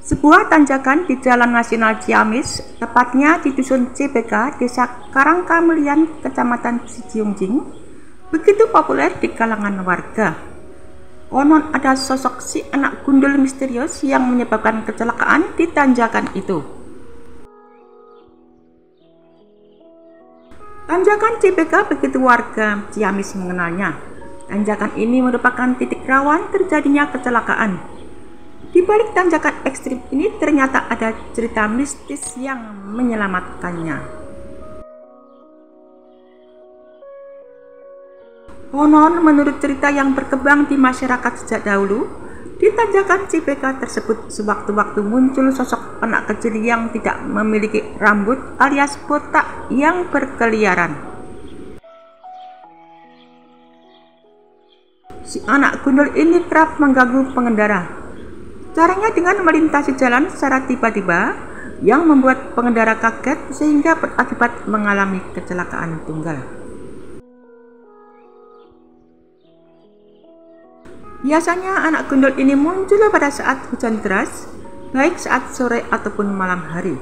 Sebuah tanjakan di Jalan Nasional Ciamis, tepatnya di Dusun CBK, Desa Karangkamelian, Kecamatan Cijiungjing, begitu populer di kalangan warga. Konon ada sosok si anak gundul misterius yang menyebabkan kecelakaan di tanjakan itu. Tanjakan CBK begitu warga Ciamis mengenalnya. Tanjakan ini merupakan titik rawan terjadinya kecelakaan. Di balik tanjakan ekstrim ini ternyata ada cerita mistis yang menyelamatkannya. Konon menurut cerita yang berkembang di masyarakat sejak dahulu, di tanjakan CBK tersebut sewaktu-waktu muncul sosok anak kecil yang tidak memiliki rambut alias botak yang berkeliaran. Si anak gundul ini kerap mengganggu pengendara. Caranya dengan melintasi jalan secara tiba-tiba yang membuat pengendara kaget sehingga berakibat mengalami kecelakaan tunggal. Biasanya anak gundul ini muncul pada saat hujan deras, baik saat sore ataupun malam hari.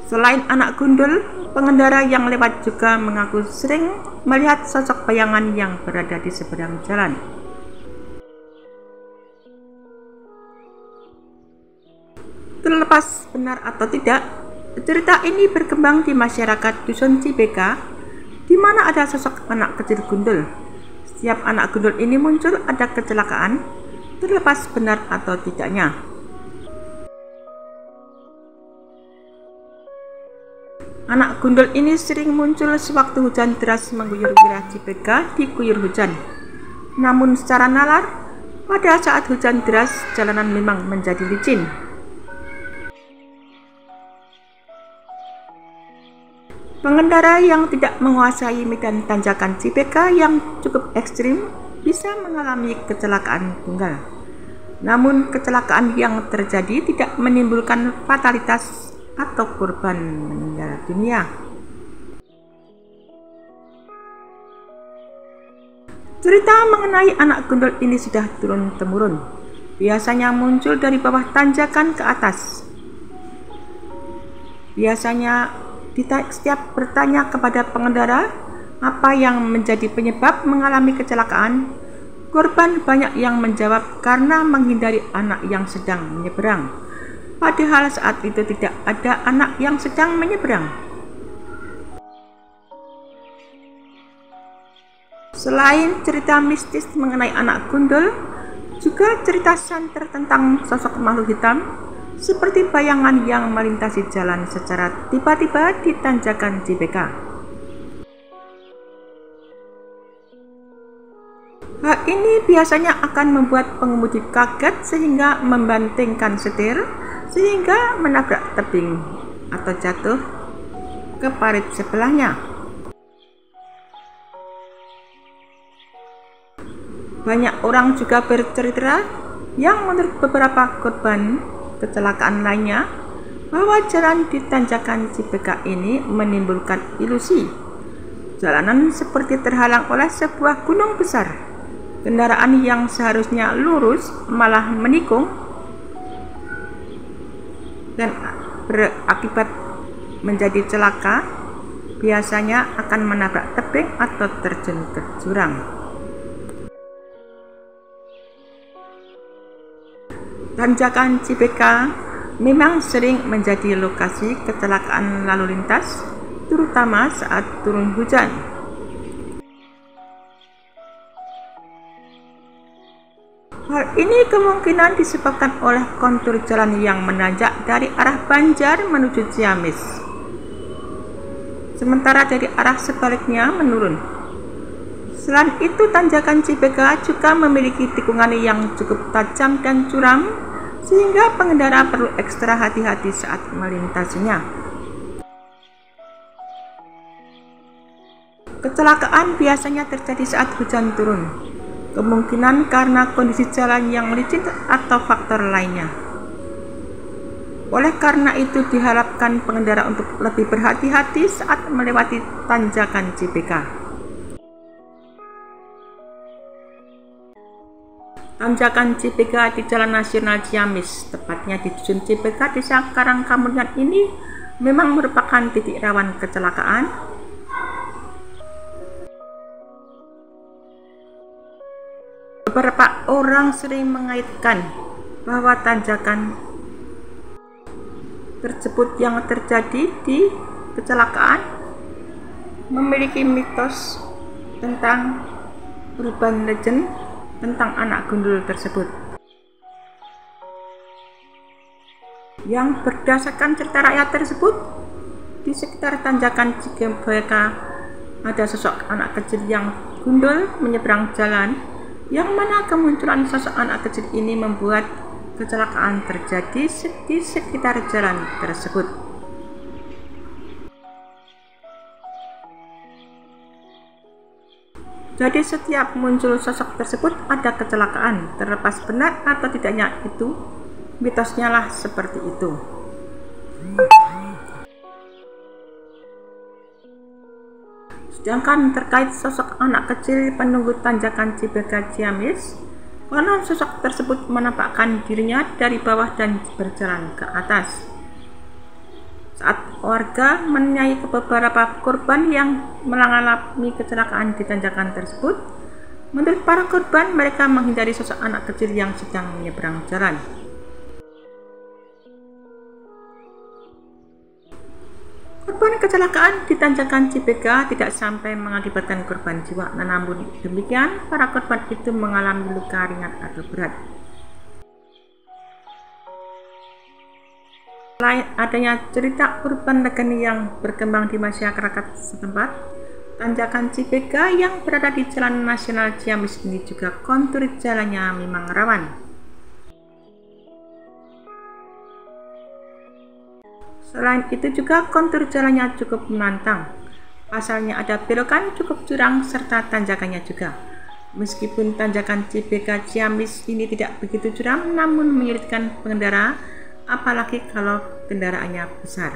Selain anak gundul, pengendara yang lewat juga mengaku sering melihat sosok bayangan yang berada di seberang jalan. Terlepas benar atau tidak, cerita ini berkembang di masyarakat Dusun CBK, di mana ada sosok anak kecil gundul. Setiap anak gundul ini muncul ada kecelakaan, terlepas benar atau tidaknya. Anak gundul ini sering muncul sewaktu hujan deras mengguyur wilayah CBK diguyur hujan. Namun secara nalar, pada saat hujan deras jalanan memang menjadi licin. Pengendara yang tidak menguasai medan tanjakan CBK yang cukup ekstrim bisa mengalami kecelakaan tunggal. Namun kecelakaan yang terjadi tidak menimbulkan fatalitas atau korban meninggal dunia. Cerita mengenai anak gundul ini sudah turun-temurun. Biasanya muncul dari bawah tanjakan ke atas. Biasanya setiap bertanya kepada pengendara apa yang menjadi penyebab mengalami kecelakaan, korban banyak yang menjawab karena menghindari anak yang sedang menyeberang. Padahal saat itu tidak ada anak yang sedang menyeberang. Selain cerita mistis mengenai anak gundul, juga cerita santer tentang sosok makhluk hitam seperti bayangan yang melintasi jalan secara tiba-tiba di tanjakan CBK. Hal ini biasanya akan membuat pengemudi kaget sehingga membantingkan setir, sehingga menabrak tebing atau jatuh ke parit sebelahnya. Banyak orang juga bercerita yang menurut beberapa korban kecelakaan lainnya bahwa jalan di tanjakan CBK ini menimbulkan ilusi. Jalanan seperti terhalang oleh sebuah gunung besar. Kendaraan yang seharusnya lurus malah menikung dan berakibat menjadi celaka, biasanya akan menabrak tebing atau terjun ke jurang. Tanjakan CBK memang sering menjadi lokasi kecelakaan lalu lintas, terutama saat turun hujan. Hal ini kemungkinan disebabkan oleh kontur jalan yang menanjak dari arah Banjar menuju Ciamis, sementara dari arah sebaliknya menurun. Selain itu, tanjakan CBK juga memiliki tikungan yang cukup tajam dan curam, sehingga pengendara perlu ekstra hati-hati saat melintasinya. Kecelakaan biasanya terjadi saat hujan turun. Kemungkinan karena kondisi jalan yang licin atau faktor lainnya. Oleh karena itu diharapkan pengendara untuk lebih berhati-hati saat melewati tanjakan CBK. Tanjakan Cipika di Jalan Nasional Ciamis, tepatnya di Dusun Cipika, Desa Karangkamulyan ini memang merupakan titik rawan kecelakaan. Beberapa orang sering mengaitkan bahwa tanjakan tersebut yang terjadi di kecelakaan memiliki mitos tentang urban legend tentang anak gundul tersebut, yang berdasarkan cerita rakyat tersebut, di sekitar tanjakan Cipika ada sosok anak kecil yang gundul menyeberang jalan, yang mana kemunculan sosok anak kecil ini membuat kecelakaan terjadi di sekitar jalan tersebut. Jadi setiap muncul sosok tersebut ada kecelakaan, terlepas benar atau tidaknya itu mitosnya lah seperti itu. Sedangkan terkait sosok anak kecil penunggu tanjakan Cipika Ciamis, konon sosok tersebut menampakkan dirinya dari bawah dan berjalan ke atas. Saat warga menanyai ke beberapa korban yang mengalami kecelakaan di tanjakan tersebut, menurut para korban mereka menghindari sosok anak kecil yang sedang menyeberang jalan. Korban kecelakaan di tanjakan Cipika tidak sampai mengakibatkan korban jiwa, namun demikian para korban itu mengalami luka ringan atau berat. Selain adanya cerita urban legend yang berkembang di masyarakat setempat, tanjakan Cipika yang berada di Jalan Nasional Ciamis ini juga kontur jalannya memang rawan. Selain itu juga kontur jalannya cukup menantang. Pasalnya ada belokan cukup curam serta tanjakannya juga. Meskipun tanjakan Cipika Ciamis ini tidak begitu curam, namun menyulitkan pengendara, apalagi kalau kendaraannya besar.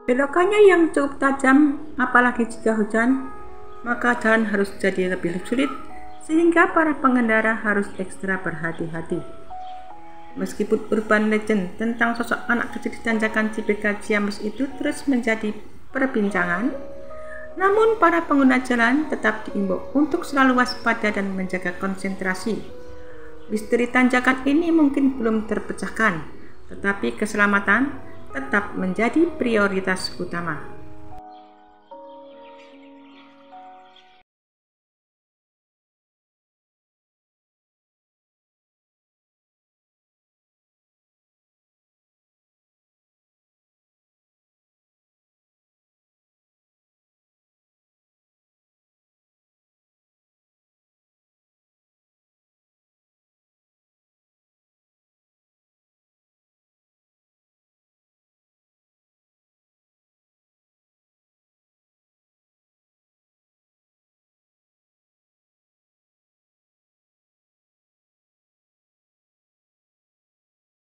Belokannya yang cukup tajam, apalagi jika hujan, maka jalan harus jadi lebih sulit, sehingga para pengendara harus ekstra berhati-hati. Meskipun urban legend tentang sosok anak kecil di tanjakan Cipika Ciamis itu terus menjadi perbincangan, namun para pengguna jalan tetap diimbau untuk selalu waspada dan menjaga konsentrasi. Misteri tanjakan ini mungkin belum terpecahkan, tetapi keselamatan tetap menjadi prioritas utama.